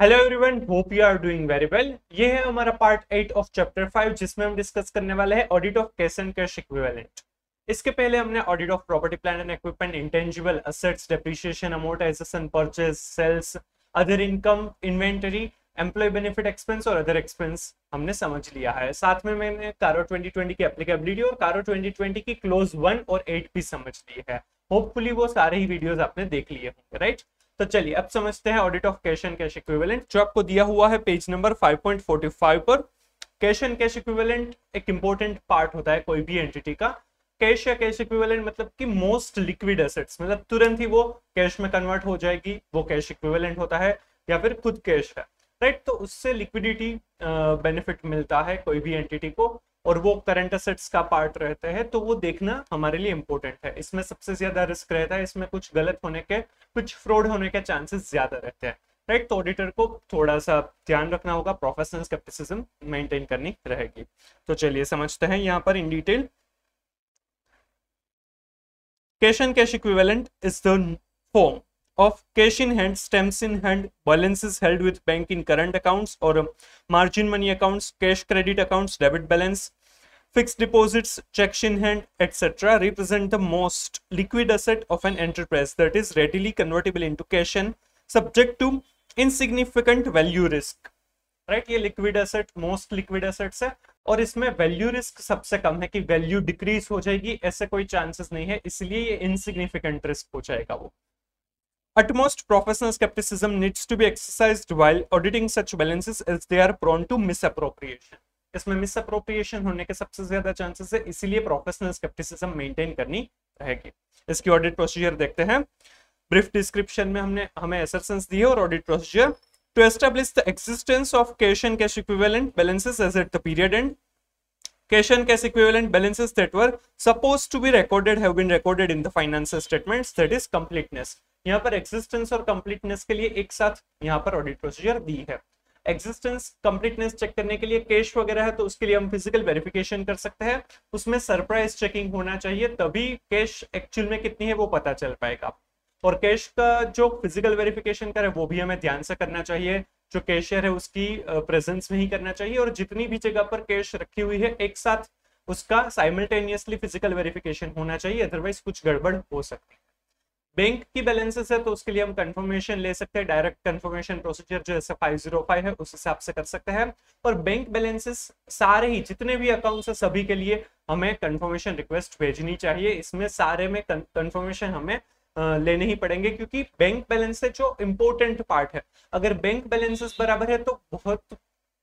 Hello everyone, hope you are doing very well. ये है हमारा पार्ट 8 ऑफ चैप्टर 5 जिसमें हम डिस्कस करने वाले हैं audit of cash and cash equivalent. इसके पहले हमने audit of property plant and equipment, intangible assets, depreciation, amortisation, purchase, sales, other income, inventory, employ benefit expense और अदर एक्सपेंस हमने समझ लिया है। साथ में मैंने कारो 2020 की एप्लीकेबिलिटी और कारो 2020 की क्लोज 1 और 8 भी समझ ली है। होपफुली वो सारे ही वीडियोस आपने देख लिए होंगे, राइट। तो चलिए अब समझते हैं audit of cash and cash equivalent, जो आपको दिया हुआ है पेज नंबर 5.45 पर। कैश एंड कैश इक्विवेलेंट एक इंपॉर्टेंट पार्ट होता है कोई भी एंटिटी का। कैश या कैश इक्विवेलेंट मतलब कि मोस्ट लिक्विड एसेट्स, मतलब तुरंत ही वो कैश में कन्वर्ट हो जाएगी, वो कैश इक्विवेलेंट होता है, या फिर खुद कैश है, राइट। तो उससे लिक्विडिटी बेनिफिट मिलता है कोई भी एंटिटी को, और वो करंट असेट्स का पार्ट रहते हैं, तो वो देखना हमारे लिए इंपॉर्टेंट है। इसमें सबसे ज्यादा रिस्क रहता है, इसमें कुछ गलत होने के, कुछ फ्रॉड होने के चांसेस ज्यादा रहते हैं, राइट। तो ऑडिटर को थोड़ा सा ध्यान रखना होगा, प्रोफेशनल स्केप्टिसिज्म मेंटेन करनी रहेगी। तो चलिए समझते हैं यहाँ पर in detail. Cash and cash equivalent is the form of cash in hand, stamps in hand, balances held with bank in current accounts or margin money accounts, cash credit accounts, debit balance, fixed deposits, checks in hand, etc. represent the most liquid asset of an enterprise that is readily convertible into cash and subject to insignificant value risk, right. ये liquid asset most liquid assets है, और इसमें value risk सबसे कम है कि value decrease हो जाएगी, ऐसे कोई चांसेस नहीं है, इसलिए ये इनसिग्निफिकेंट रिस्क हो जाएगा वो। Utmost professional skepticism needs to be exercised while auditing such balances as they are prone to misappropriation. इसमें मिसअप्रोप्रिएशन होने के सबसे ज्यादा चांसेस है, इसीलिए प्रोफेशनल स्केप्टिसिज्म मेंटेन करनी रहेगी। इसकी ऑडिट प्रोसीजर देखते हैं। ब्रीफ डिस्क्रिप्शन में हमने हमें असर्शंस दी है और audit procedure. To establish the existence of cash and cash equivalent balances as at the period end, cash and cash equivalent balances that were supposed to be recorded have been recorded in the financial statements, that is completeness। यहाँ पर existence और completeness के लिए एक साथ यहाँ पर audit procedure दी है। एक्सिस्टेंस कंप्लीटनेस चेक करने के लिए कैश वगैरह है, तो उसके लिए हम फिजिकल वेरिफिकेशन कर सकते हैं, उसमें सरप्राइज चेकिंग होना चाहिए, तभी कैश एक्चुअल में कितनी है वो पता चल पाएगा। और कैश का जो फिजिकल वेरिफिकेशन करे वो भी हमें ध्यान से करना चाहिए, जो कैशियर है उसकी प्रेजेंस में ही करना चाहिए, और जितनी भी जगह पर कैश रखी हुई है एक साथ उसका साइमल्टेनियसली फिजिकल वेरिफिकेशन होना चाहिए, अदरवाइज कुछ गड़बड़ हो सकती है। बैंक की बैलेंसेस है तो उसके लिए हम कंफर्मेशन ले सकते हैं, डायरेक्ट कंफर्मेशन प्रोसीजर जो ऐसे 505 है उस हिसाब से कर सकते हैं। और बैंक बैलेंसेस सारे ही जितने भी अकाउंट्स है सभी के लिए हमें कंफर्मेशन रिक्वेस्ट भेजनी चाहिए, इसमें सारे में कंफर्मेशन हमें लेने ही पड़ेंगे, क्योंकि बैंक बैलेंस से जो इंपॉर्टेंट पार्ट है, अगर बैंक बैलेंसेस बराबर है तो बहुत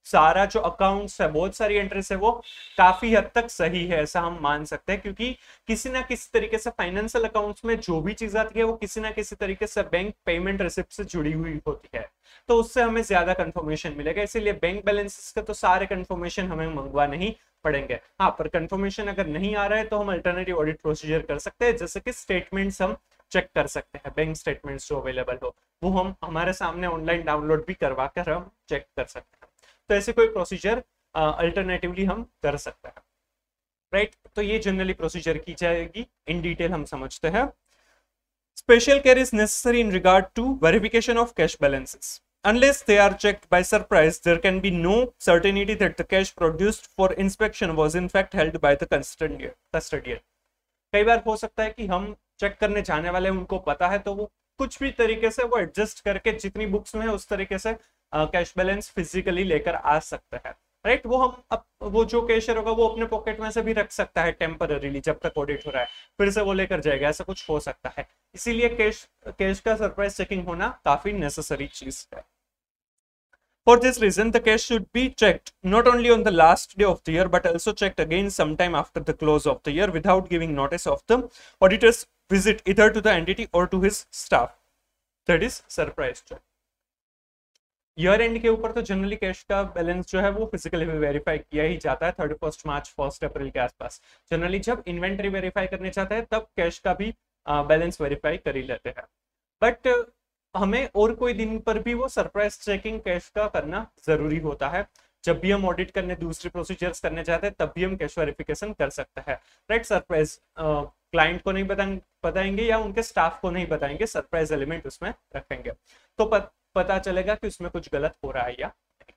सारा जो अकाउंट्स है, बहुत सारी एंट्रीज है, वो काफी हद तक सही है, ऐसा हम मान सकते हैं, क्योंकि किसी ना किसी तरीके से फाइनेंशियल अकाउंट्स में जो भी चीज आती है वो किसी ना किसी तरीके से बैंक पेमेंट रिसिप्ट से जुड़ी हुई होती है, तो उससे हमें ज्यादा कंफर्मेशन मिलेगा। इसीलिए बैंक बैलेंसेस का तो सारे कंफर्मेशन हमें मंगवा नहीं पड़ेंगे। हाँ, पर कंफर्मेशन अगर नहीं आ रहा है तो हम अल्टरनेटिव ऑडिट प्रोसीजर कर सकते हैं, जैसे कि स्टेटमेंट्स हम चेक कर सकते हैं, बैंक स्टेटमेंट्स जो अवेलेबल हो वो हम हमारे सामने ऑनलाइन डाउनलोड भी करवा कर हम चेक कर सकते हैं। तो ऐसे कोई प्रोसीजर अल्टरनेटिवली हम कर सकते हैं, राइट। तो ये जनरली प्रोसीजर की जाएगी, इन डिटेल हम समझते हैं। Special care is necessary in regard to verification of cash balances. Unless they are checked by surprise, there can be no certainty that the cash produced for inspection was in fact held by the custodian. कई बार हो सकता है कि हम check करने जाने वाले उनको पता है, तो वो कुछ भी तरीके से वो एडजस्ट करके जितनी बुक्स में है उस तरीके से कैश बैलेंस फिजिकली लेकर आ सकते हैं, राइट। वो हम वो जो कैशियर होगा वो अपने पॉकेट में से भी रख सकता है टेम्पररीली, जब तक ऑडिट हो रहा है, फिर से वो लेकर जाएगा, ऐसा कुछ हो सकता है। इसीलिए कैश का सरप्राइज चेकिंग होना काफी नेसेसरी चीज है। For this reason, the cash should be checked not only on the last day of the year, but also checked again sometime after the close of the year without giving notice of the auditor's visit either to the entity or to his staff. That is surprise check. Year and के ऊपर तो generally cash का balance जो है वो physically verify किया ही जाता है 31 मार्च 1 अप्रैल के आसपास। जनरली जब इन्वेंटरी वेरीफाई करने चाहते हैं तब कैश का भी बैलेंस वेरीफाई कर ही लेते हैं, बट हमें और कोई दिन पर भी वो सरप्राइज चेकिंग कैश का करना जरूरी होता है। जब भी हम ऑडिट करने दूसरे प्रोसीजर्स करने चाहते हैं तब भी हम कैश वेरिफिकेशन कर सकते हैं, राइट। सरप्राइज क्लाइंट को नहीं बताएंगे या उनके स्टाफ को नहीं बताएंगे, सरप्राइज एलिमेंट उसमें रखेंगे। तो पता चलेगा कि उसमें कुछ गलत हो रहा है या नहीं।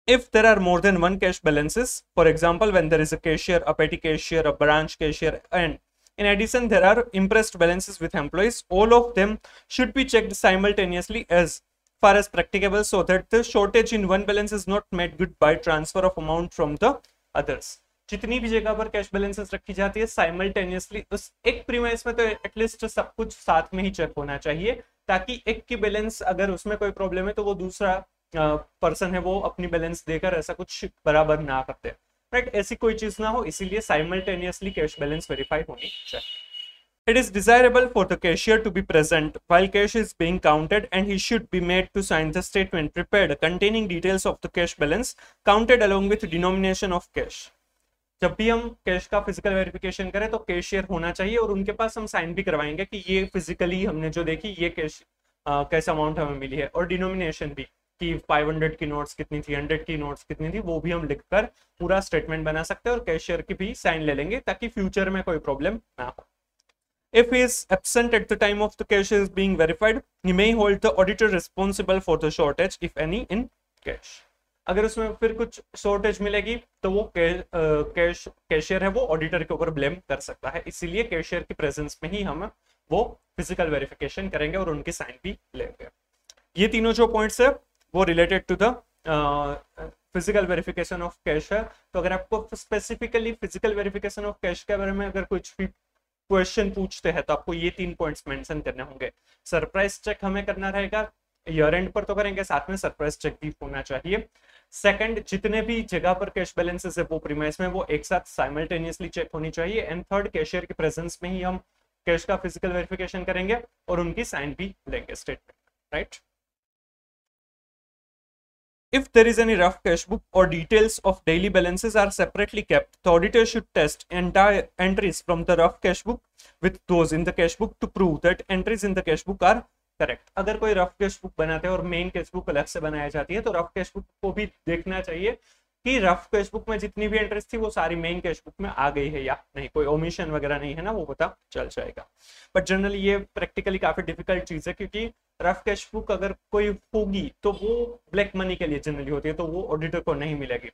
If there are more than one cash balances, for example when there is a cashier, a petty cashier, a branch cashier, and in addition there are impressed balances with employees, all of them should be checked simultaneously as far as practicable so that the shortage in one balance is not made good by transfer of amount from the others. जितनी भी जगह पर cash balances रखी जाती है simultaneously उस एक premise में तो एटलीस्ट सब कुछ साथ में ही चेक होना चाहिए, ताकि एक की बैलेंस अगर उसमें कोई प्रॉब्लम है तो वो दूसरा पर्सन है वो अपनी बैलेंस देकर ऐसा कुछ बराबर ना करते, राइट, ऐसी कोई चीज ना हो, इसीलिए साइमल्टेनियसली कैश बैलेंस वेरीफाई होनी चाहिए। It is desirable for the cashier to be present while cash is being counted, and he should be made to sign the statement prepared containing details of the cash balance counted along with denomination of cash. जब भी हम cash का physical verification करें तो cashier होना चाहिए और उनके पास हम साइन भी करवाएंगे कि ये फिजिकली हमने जो देखी ये कैश कैश अमाउंट हमें मिली है, और डिनोमिनेशन भी कि 500 की नोट्स कितनी थी, 100 की नोट्स कितनी थी, वो भी हम लिखकर पूरा स्टेटमेंट बना सकते हैं और कैशियर की भी साइन ले लेंगे ताकि फ्यूचर में कोई प्रॉब्लम ना हो। If he is absent at the time of the cash is being verified, he may hold the auditor responsible for the shortage, if any, in cash. अगर उसमें फिर कुछ शॉर्टेज मिलेगी तो वो कैशियर है वो ऑडिटर के ऊपर ब्लेम कर सकता है, इसीलिए कैशियर की प्रेजेंस में ही हम वो फिजिकल वेरिफिकेशन करेंगे और उनकी साइन भी लेंगे। ये तीनों जो पॉइंट्स है वो related to the physical verification of cash है। तो अगर आपको specifically physical verification of cash के बारे में अगर कुछ भी क्वेश्चन पूछते हैं तो आपको ये 3 पॉइंट्स मेंशन करने होंगे। सरप्राइज चेक हमें करना रहेगा, ईयर एंड पर तो करेंगे, साथ में सरप्राइज चेक भी होना चाहिए। सेकंड, जितने भी जगह पर कैश बैलेंसेस है वो प्रीमाइस में वो एक साथ साइमल्टेनियसली चेक होनी चाहिए। एंड थर्ड, कैशियर की प्रेजेंस में ही हम कैश का फिजिकल वेरिफिकेशन करेंगे और उनकी साइन भी लेंगे statement, right. If there is any rough cash book or details of daily balances are separately kept, the auditor should test entire entries from the rough cash book with those in the cash book to prove that entries in the cash book are correct. अगर कोई rough cash book बनाते हैं और main cash book अलग से बनाई जाती है तो रफ कैश बुक को भी देखना चाहिए कि रफ कैश बुक में जितनी भी एंट्रीज थी वो सारी मेन कैश बुक में आ गई है या नहीं, कोई ओमिशन वगैरह नहीं है ना, वो पता चल जाएगा। बट जनरली ये प्रैक्टिकली काफी डिफिकल्ट चीज है क्योंकि रफ कैश बुक अगर कोई होगी तो वो ब्लैक मनी के लिए जनरली होती है, तो वो ऑडिटर को नहीं मिलेगी,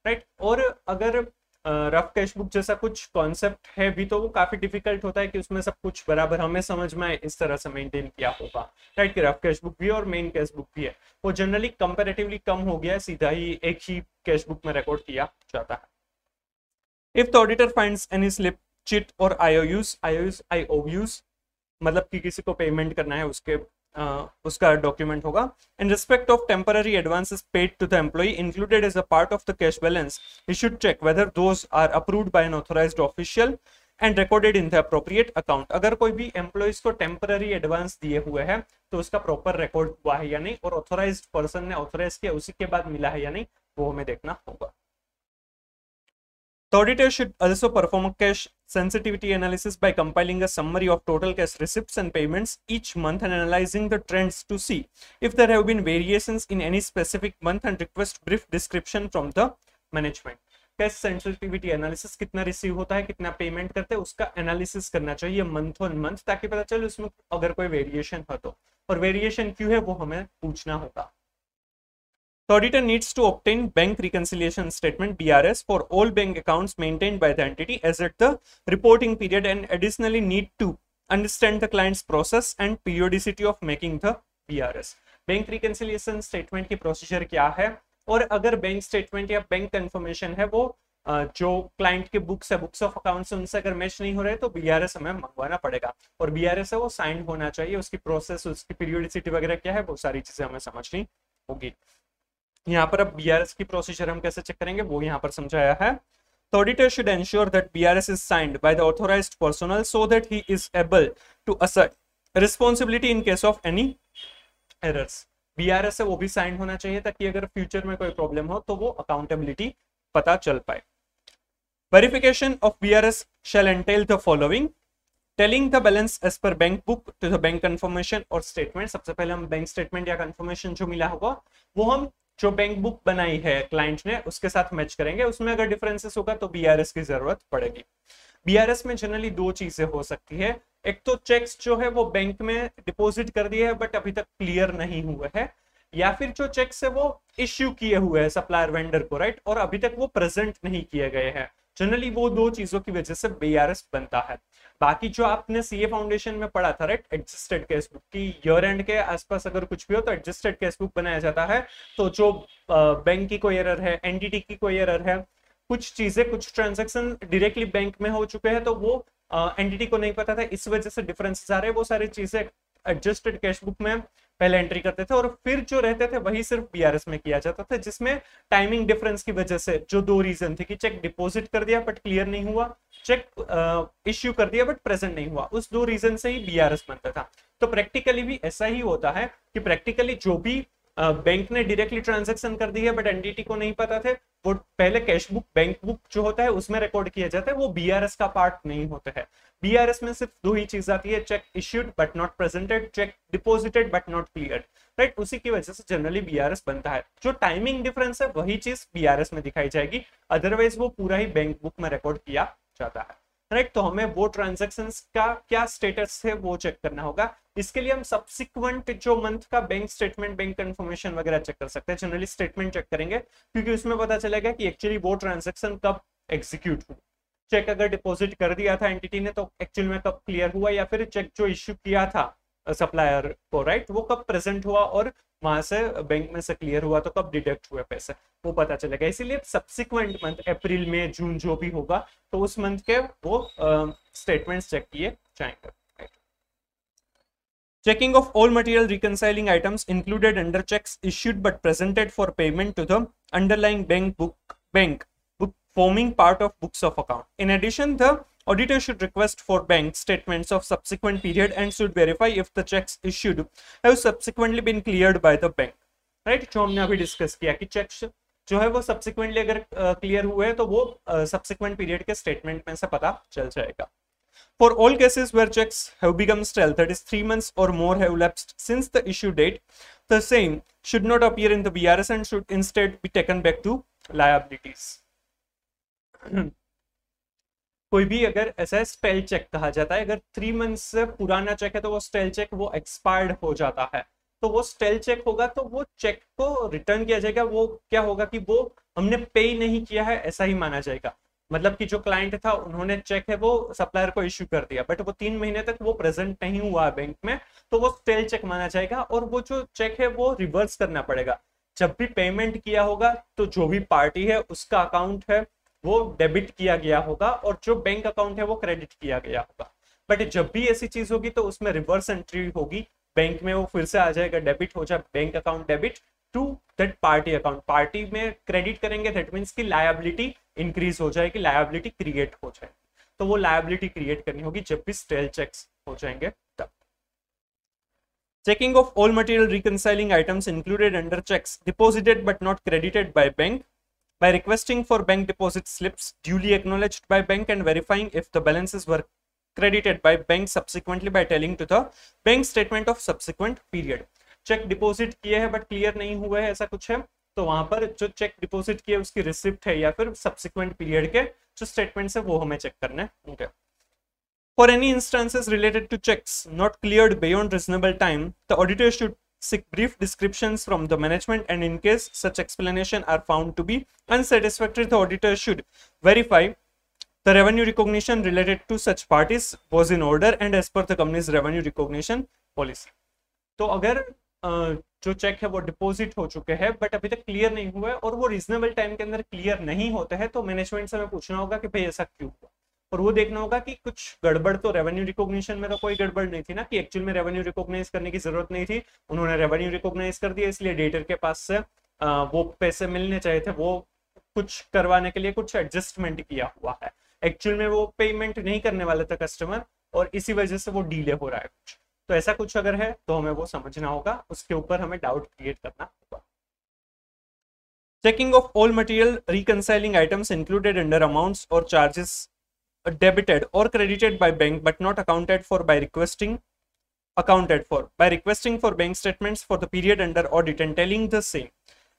राइट। और अगर रफ कैश बुक जैसा कुछ कॉन्सेप्ट है भी तो वो काफी डिफिकल्ट होता है कि उसमें सब कुछ बराबर हमें समझ में आए इस तरह से मेंटेन किया होगा, राइट, कि रफ कैश बुक भी और मेन कैश बुक भी है, वो जनरली कंपैरेटिवली कम हो गया, सीधा ही एक ही कैश बुक में रिकॉर्ड किया जाता है। If the auditor finds any slip, chit और IOUs मतलब कि किसी को पेमेंट करना है उसका डॉक्यूमेंट होगा। In respect of temporary advances paid to the employ included as a part of the cash balance, he should check whether those are approved by an authorised official and recorded in the appropriate account. अगर कोई भी employees को temporary advance दिए हुए हैं तो उसका proper record हुआ है या नहीं, और ऑथराइज्ड पर्सन ने ऑथराइज किया उसी के बाद मिला है या नहीं, वो हमें देखना होगा। The auditor should also perform a cash sensitivity analysis by compiling a summary of total cash receipts and payments each month and analyzing the trends to see if there have been variations in any specific month and request brief description from the management. Cash sensitivity analysis कितना receive होता है, कितना payment करते हैं, उसका analysis करना चाहिए month on month, ताकि पता चले उसमें अगर कोई वेरिएशन हो तो, और वेरिएशन क्यों है वो हमें पूछना होगा। The auditor needs to obtain bank reconciliation statement BRS for all bank accounts maintained by the entity as at the reporting period, and additionally need to understand the client's process and periodicity of making the BRS. Bank reconciliation statement की procedure क्या है, और अगर bank statement या bank confirmation है वो जो client के बुक्स है, बुक्स ऑफ अकाउंट्स, उनसे अगर मैच नहीं हो रहे तो BRS हमें मंगवाना पड़ेगा, और BRS है वो साइन होना चाहिए, उसकी प्रोसेस, उसकी पीरियोडिसिटी वगैरह क्या है वो सारी चीजें हमें समझनी होगी। यहाँ पर अब BRS की प्रोसीजर हम कैसे चेक करेंगे वो यहाँ पर समझाया है। The auditor should ensure that BRS is signed by the authorized personnel so that he is able to assign responsibility in case of any errors. BRS है वो भी साइन होना चाहिए ताकि अगर फ्यूचर में कोई प्रॉब्लम हो तो वो अकाउंटेबिलिटी पता चल पाए। Verification of BRS shall entail the following: telling the balance as per bank book to the bank confirmation और स्टेटमेंट। सबसे पहले हम बैंक स्टेटमेंट या कंफर्मेशन जो मिला होगा वो हम जो बैंक बुक बनाई है क्लाइंट ने उसके साथ मैच करेंगे, उसमें अगर डिफरेंसेस होगा तो BRS की जरूरत पड़ेगी। बीआरएस में जनरली दो चीजें हो सकती है, एक तो चेक्स जो है वो बैंक में डिपॉजिट कर दिए है बट अभी तक क्लियर नहीं हुए है, या फिर जो चेक्स है वो इश्यू किए हुए हैं सप्लायर वेंडर को, राइट, और अभी तक वो प्रेजेंट नहीं किए गए हैं। जनरली वो दो चीजों की वजह से बीआरएस बनता है। बाकी जो आपने सीए फाउंडेशन में पढ़ा था, राइट, एडजस्टेड केस बुक की ईयर एंड के आसपास अगर कुछ भी हो तो एडजस्टेड केस बुक बनाया जाता है। तो जो बैंक की कोई एरर है, एनटीटी की कोई एरर है, कुछ चीजें, कुछ ट्रांजेक्शन डायरेक्टली बैंक में हो चुके हैं तो वो एनटीटी को नहीं पता था, इस वजह से डिफरेंसेस आ रहे हैं, वो सारी चीजें एडजस्टेड कैश बुक में पहले एंट्री करते थे और फिर जो रहते थे वही सिर्फ बीआरएस में किया जाता था, जिसमें टाइमिंग डिफरेंस की वजह से जो दो रीजन थे कि चेक डिपॉजिट कर दिया बट क्लियर नहीं हुआ, चेक इश्यू कर दिया बट प्रेजेंट नहीं हुआ, उस दो रीजन से ही बीआरएस बनता था। तो प्रैक्टिकली भी ऐसा ही होता है कि प्रैक्टिकली जो भी बैंक ने डायरेक्टली ट्रांजैक्शन कर दी है बट एनटीटी को नहीं पता थे, वो पहले कैश बुक, बैंक बुक जो होता है उसमें रिकॉर्ड किया जाता है, वो बीआरएस का पार्ट नहीं होता है। बीआरएस में सिर्फ दो ही चीज आती है, check issued but not presented, check deposited but not cleared, right, उसी की वजह से जनरली बीआरएस बनता है। जो टाइमिंग डिफरेंस है वही चीज बीआरएस में दिखाई जाएगी, अदरवाइज वो पूरा ही बैंक बुक में रिकॉर्ड किया जाता है, राइट। तो हमें वो ट्रांजैक्शंस का क्या स्टेटस है वो चेक करना होगा। इसके लिए हम सब्सिक्वेंट जो मंथ का बैंक स्टेटमेंट, बैंक कंफर्मेशन वगैरह चेक कर सकते हैं। जनरली स्टेटमेंट चेक करेंगे क्योंकि उसमें पता चलेगा कि एक्चुअली वो ट्रांजैक्शन कब एग्जीक्यूट हुआ। चेक अगर डिपॉजिट कर दिया था एंटिटी ने तो एक्चुअल में कब क्लियर हुआ, या फिर चेक जो इश्यू किया था सप्लायर को, राइट, वो कब प्रेजेंट हुआ और वहां से बैंक में से क्लियर हुआ तो कब डिडक्ट हुए पैसे, वो पता चलेगा। इसीलिए सब्सिक्वेंट मंथ, अप्रैल मई जून जो भी होगा तो उस मंथ के वो स्टेटमेंट्स चेक किए जाएंगे। Checking of all material reconciling items included under checks issued but presented for payment to the underlying bank book forming part of books of account. In addition, the auditor should request for bank statements of subsequent period and should verify if the checks issued have subsequently been cleared by the bank. Right? जो हमने अभी discuss किया कि checks जो है वो subsequently अगर clear हुए तो वो सब्सिक्वेंट पीरियड के स्टेटमेंट में से पता चल जाएगा। For all cases where checks have become stale, that is 3 months or more have elapsed since the issue date, the same should not appear in the BRS and should instead be taken back to liabilities. कोई भी अगर ऐसा stele check कहा जाता है, अगर 3 month से पुराना चेक है तो वो स्टेल चेक वो एक्सपायर्ड हो जाता है, तो वो स्टेल चेक होगा तो वो चेक को रिटर्न किया जाएगा। वो क्या होगा कि वो हमने पे नहीं किया है ऐसा ही माना जाएगा। मतलब कि जो क्लाइंट था उन्होंने चेक है वो सप्लायर को इश्यू कर दिया बट वो 3 महीने तक वो प्रेजेंट नहीं हुआ बैंक में, तो वो स्टेल चेक माना जाएगा और वो जो चेक है वो रिवर्स करना पड़ेगा। जब भी पेमेंट किया होगा तो जो भी पार्टी है उसका अकाउंट है वो डेबिट किया गया होगा और जो बैंक अकाउंट है वो क्रेडिट किया गया होगा। बट जब भी ऐसी चीज होगी तो उसमें रिवर्स एंट्री होगी बैंक में, वो फिर से आ जाएगा, डेबिट हो जाए bank account debit to that party account. Party में क्रेडिट करेंगे, दैट मीन्स की लायबिलिटी इंक्रीज हो जाएगी, लायबिलिटी क्रिएट हो जाएगी, तो वो लायबिलिटी क्रिएट करनी होगी जब भी स्टेल चेक्स हो जाएंगे तब। Checking of all material reconciling items included under checks deposited but not credited by bank by requesting for bank deposit slips duly acknowledged by bank and verifying if the balances were credited by bank subsequently by telling to the bank statement of subsequent period. Cheque deposit किए हैं but clear नहीं हुए हैं ऐसा कुछ है तो वहां पर जो चेक डिपॉजिट किए उसकी रिसिप्ट है या फिर सब्सिक्वेंट पीरियड के जो स्टेटमेंट्स है वो हमें चेक करना है। okay. For any instances related to checks not cleared beyond reasonable time, the auditor should seek brief descriptions from the management, and in case such explanation are found to be unsatisfactory, the auditor should verify the revenue recognition related to such parties was in order and as per the company's revenue recognition policy. तो अगर जो check है वो deposit हो चुके हैं but अभी तक क्लियर नहीं हुआ है और वो रीजनेबल टाइम के अंदर क्लियर नहीं होते हैं तो मैनेजमेंट से हमें पूछना होगा कि भाई ऐसा क्यों हुआ, और वो देखना होगा कि कुछ गड़बड़ तो रेवेन्यू रिकॉग्निशन में तो कोई गड़बड़ नहीं थी ना, कि एक्चुअल में रेवेन्यू रिकॉग्नाइज करने की जरूरत नहीं थी, उन्होंने रेवेन्यू रिकॉग्नाइज कर दिया इसलिए डेटर के पास से वो पैसे मिलने चाहिए थे, वो कुछ करवाने के लिए कुछ एडजस्टमेंट किया हुआ है, एक्चुअल में वो पेमेंट नहीं करने वाले थे कस्टमर और इसी वजह से वो डिले हो रहा है कुछ। तो ऐसा कुछ अगर है तो हमें वो समझना होगा, उसके ऊपर हमें डाउट क्रिएट करना होगा। Checking of all material reconciling items included under amounts और charges debited or credited by bank but not accounted for by requesting for bank statements for the period under audit and telling the same.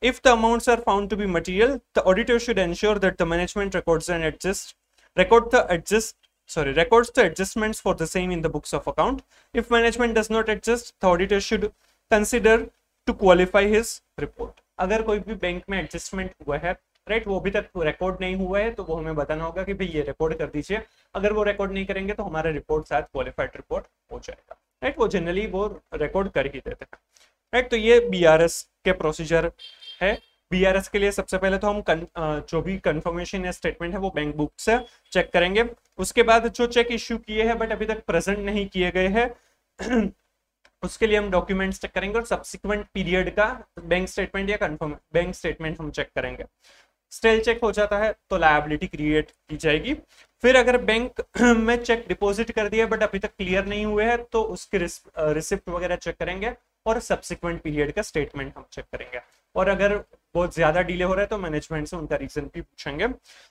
If the amounts are found to be material, the auditor should ensure that the management record the sorry, records the adjustments for the same in the books of account. If management does not adjust, the auditor should consider to qualify his report. अगर कोई भी bank में adjustment हुआ है, right, वो अभी तक record नहीं हुआ है, तो वो हमें बताना होगा कि भाई ये रिकॉर्ड कर दीजिए. अगर वो रिकॉर्ड नहीं करेंगे तो हमारा रिपोर्ट शायद क्वालिफाइड रिपोर्ट हो जाएगा, राइट. वो जनरली वो रिकॉर्ड कर ही देते हैं, राइट. तो ये बीआरएस के प्रोसीजर है. बीआरएस के लिए सबसे पहले तो हम जो भी कंफर्मेशन या स्टेटमेंट है वो बैंक बुक से चेक करेंगे. उसके बाद जो चेक इश्यू किए हैं बट अभी तक प्रेजेंट नहीं किए गए हैं उसके लिए हम डॉक्यूमेंट्स चेक करेंगे और सब्सिक्वेंट पीरियड का बैंक स्टेटमेंट या कंफर्म बैंक स्टेटमेंट हम चेक करेंगे. स्टिल चेक हो जाता है तो लायबिलिटी क्रिएट की जाएगी. फिर अगर बैंक में चेक डिपॉजिट कर दिया बट अभी तक क्लियर नहीं हुए हैं तो उसके रिसिप्ट वगैरह चेक करेंगे और सब्सिक्वेंट पीरियड का स्टेटमेंट हम चेक करेंगे. और अगर बहुत ज्यादा डिले हो रहा है तो मैनेजमेंट से उनका रीजन भी पूछेंगे.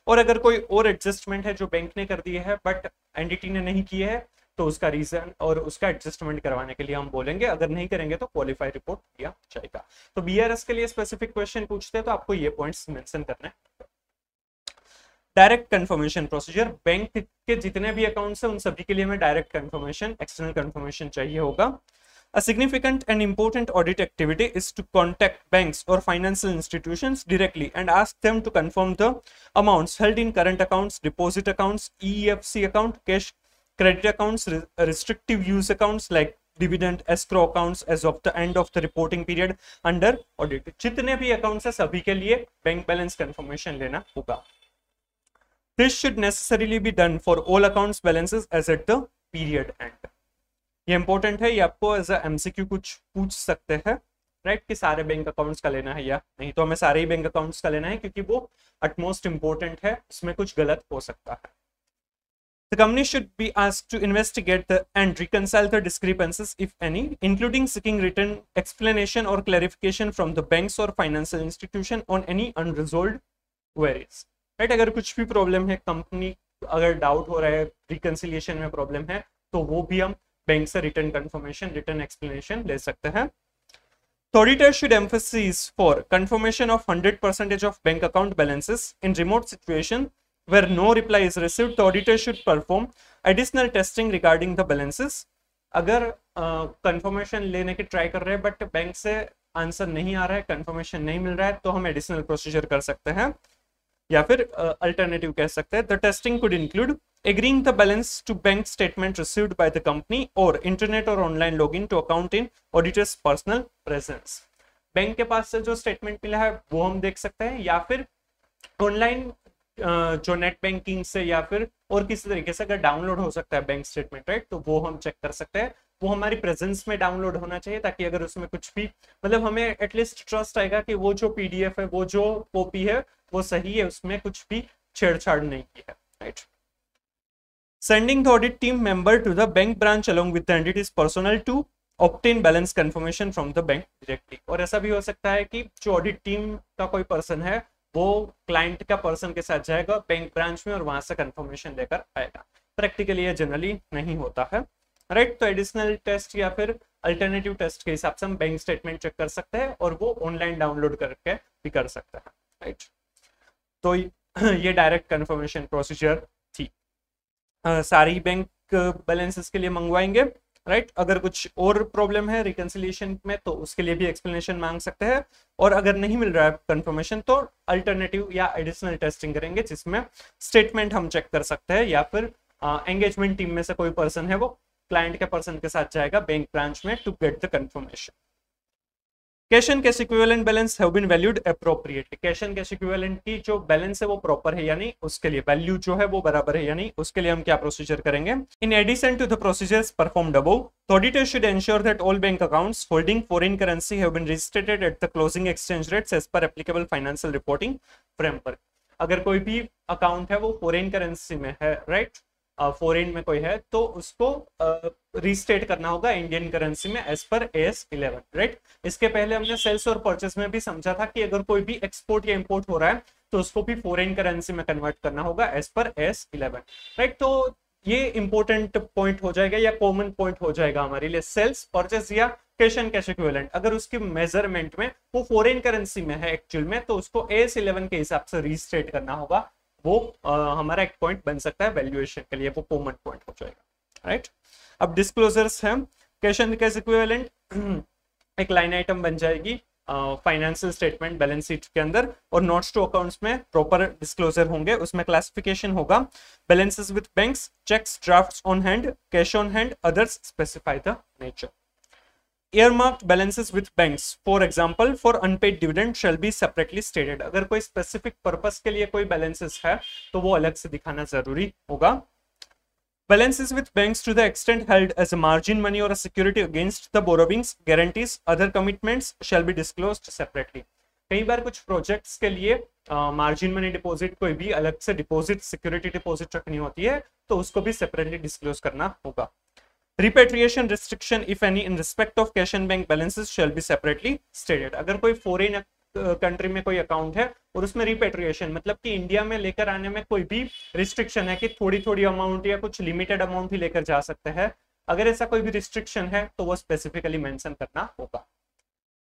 और अगर कोई और एडजस्टमेंट है जो बैंक ने कर दिए है बट एंटिटी ने नहीं किए है तो उसका रीजन और उसका एडजस्टमेंट करवाने के लिए हम बोलेंगे. अगर नहीं करेंगे तो क्वालिफाई रिपोर्ट दिया जाएगा. तो बीआरएस के लिए स्पेसिफिक क्वेश्चन पूछते हैं तो आपको ये पॉइंट्स मेंशन करना है. डायरेक्ट कंफर्मेशन प्रोसीजर, बैंक के जितने भी अकाउंट्स हैं उन सभी के लिए हमें डायरेक्ट कंफर्मेशन, एक्सटर्नल कंफर्मेशन चाहिए होगा. A significant and important audit activity is to contact banks or financial institutions directly and ask them to confirm the amounts held in current accounts, deposit accounts, EFC account, cash credit accounts, restrictive use accounts like dividend escrow accounts as of the end of the reporting period under audit. जितने भी accounts हैं सभी के लिए bank balance confirmation लेना होगा. This should necessarily be done for all accounts balances as at the period end. ये important है, ये आपको एज अ एमसीक्यू कुछ पूछ सकते हैं, राइट, कि सारे बैंक अकाउंट्स का लेना है या नहीं. तो हमें सारे ही बैंक अकाउंट्स का लेना है क्योंकि वो अटमोस्ट इंपॉर्टेंट है, उसमें कुछ गलत हो सकता है. The company should be asked to investigate and reconcile the discrepancies, if any, including seeking written explanation or clarification from the banks or financial institution on any unresolved queries. Right, अगर कुछ भी प्रॉब्लम है, company अगर doubt हो रहा है, reconciliation में problem है, तो वो भी हम बैंक से रिटर्न कंफर्मेशन, रिटर्न एक्सप्लेनेशन ले सकते हैं. The auditor should emphasize for confirmation of 100% of bank account balances in remote situation where no reply is received. The auditor should perform additional testing regarding the balances. अगर confirmation लेने की try कर रहे हैं but bank से answer नहीं आ रहा है, कंफर्मेशन नहीं मिल रहा है, तो हम एडिशनल प्रोसीजर कर सकते हैं या फिर अल्टरनेटिव कह सकते हैं. The testing could include agreeing the balance to bank statement received by the company or internet or online login to account in auditor's personal presence. Bank के पास से जो स्टेटमेंट मिला है वो हम देख सकते हैं या फिर ऑनलाइन जो नेट बैंकिंग से या फिर और किसी तरीके से अगर डाउनलोड हो सकता है बैंक स्टेटमेंट, राइट, तो वो हम चेक कर सकते हैं. वो हमारी प्रेजेंस में डाउनलोड होना चाहिए ताकि अगर उसमें कुछ भी मतलब हमें एटलीस्ट ट्रस्ट आएगा कि वो जो पीडीएफ है, वो जो कॉपी है वो सही है, उसमें कुछ भी छेड़छाड़ नहीं की है, right. Sending the audit team member to the bank branch along with the entity's personnel to obtain balance confirmation from the bank directly. और ऐसा भी हो सकता है कि जो ऑडिट टीम का कोई पर्सन है वो क्लाइंट का पर्सन के साथ जाएगा बैंक ब्रांच में और वहां से कंफर्मेशन लेकर आएगा. प्रैक्टिकली ये जनरली नहीं होता है, राइट. तो एडिशनल टेस्ट या फिर अल्टरनेटिव टेस्ट के हिसाब से हम बैंक स्टेटमेंट चेक कर सकते हैं और वो ऑनलाइन डाउनलोड करके भी कर सकते हैं, राइट. तो ये डायरेक्ट कंफर्मेशन प्रोसीजर थी. सारी बैंक बैलेंसेस के लिए मंगवाएंगे, राइट. अगर कुछ और प्रॉब्लम है रिकंसिलिएशन में तो उसके लिए भी एक्सप्लेनेशन मांग सकते हैं. और अगर नहीं मिल रहा है कंफर्मेशन तो अल्टरनेटिव या एडिशनल टेस्टिंग करेंगे जिसमें स्टेटमेंट हम चेक कर सकते हैं या फिर एंगेजमेंट टीम में से कोई पर्सन है वो क्लाइंट के पर्सन के साथ जाएगा बैंक ब्रांच में to get the confirmation. Cash and cash equivalent balance have been valued appropriately. Cash and cash equivalent की जो बैलेंस है वो प्रॉपर है या नहीं, उसके लिए वैल्यू जो है वो बराबर है या नहीं, उसके लिए हम क्या प्रोसीजर करेंगे. In addition to the procedures performed above, the auditor should ensure that all bank accounts holding foreign currency have been registered at the closing exchange rates as per applicable financial reporting framework. अगर कोई भी account है वो foreign currency में है, right, foreign में कोई है तो उसको रीस्टेट करना होगा इंडियन करेंसी में एज पर AS11, राइट. इसके पहले हमने सेल्स और परचेस में भी समझा था कि अगर कोई भी एक्सपोर्ट या इंपोर्ट हो रहा है तो उसको भी फॉरेन करेंसी में कन्वर्ट करना होगा एज पर AS11, राइट. तो ये इंपॉर्टेंट पॉइंट हो जाएगा या कॉमन पॉइंट हो जाएगा हमारे लिए. सेल्स, परचेस या कैश एंड कैश इक्विवेलेंट अगर उसकी मेजरमेंट में वो फॉरेन करेंसी में है एक्चुअल में तो उसको AS11 के हिसाब से रीस्टेट करना होगा वो हमारा एक पॉइंट बन सकता है वैल्यूएशन के लिए, वो कॉमन पॉइंट हो जाएगा, राइट। अब डिस्क्लोजर्स है, कैश एंड कैश इक्विवेलेंट एक लाइन आइटम बन जाएगी फाइनेंशियल स्टेटमेंट बैलेंस शीट के अंदर, और नोट्स टू अकाउंट्स में प्रॉपर डिस्क्लोजर होंगे, उसमें क्लासिफिकेशन होगा balances with banks, cheques, drafts on hand, cash on hand, others specify the nature. earmarked balances with banks for example for unpaid dividend shall be separately stated। अगर कोई specific purpose के लिए कोई balances है तो वो अलग से दिखाना जरूरी होगा। Balances with banks to the extent held as a margin money or a security against the borrowings, guarantees, other commitments shall be disclosed separately। कई बार कुछ प्रोजेक्ट्स के लिए मार्जिन मनी डिपॉजिट कोई भी अलग से डिपॉजिट सिक्योरिटी डिपॉजिट रखनी होती है तो उसको भी सेपरेटली डिस्क्लोज करना होगा। Repatriation restriction if any in respect of cash and bank balances shall be separately stated। अगर कोई फॉरेन कंट्री में कोई अकाउंट है और उसमें रिपेट्रिएशन मतलब कि इंडिया में लेकर आने में कोई भी रिस्ट्रिक्शन है कि थोड़ी थोड़ी अमाउंट या कुछ लिमिटेड अमाउंट ही लेकर जा सकते हैं, अगर ऐसा कोई भी रिस्ट्रिक्शन है तो वो स्पेसिफिकली मेंशन करना होगा।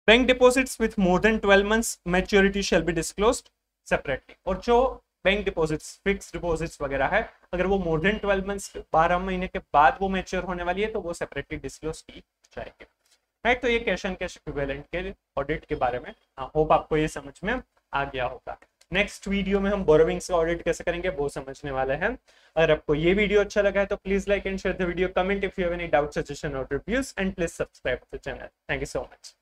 Bank deposits with more than 12 months maturity shall be disclosed separately. और जो बैंक डिपॉजिट्स फिक्स डिपॉजिट्स वगैरह है अगर वो मोर देन 12 मंथ्स 12 महीने के बाद वो मैच्योर होने वाली है तो वो सेपरेटली डिस्क्लोज की जाएगी, राइट। तो ये कैश एंड कैश इक्विवेलेंट के ऑडिट के बारे में होप आपको ये समझ में आ गया होगा। नेक्स्ट वीडियो में हम बोरोविंग्स का ऑडिट कैसे करेंगे वो समझने वाले हैं। अगर आपको ये वीडियो अच्छा लगा है तो please like and share the video, comment if you have any doubt, suggestion और reviews, and please subscribe the channel. Thank you so much.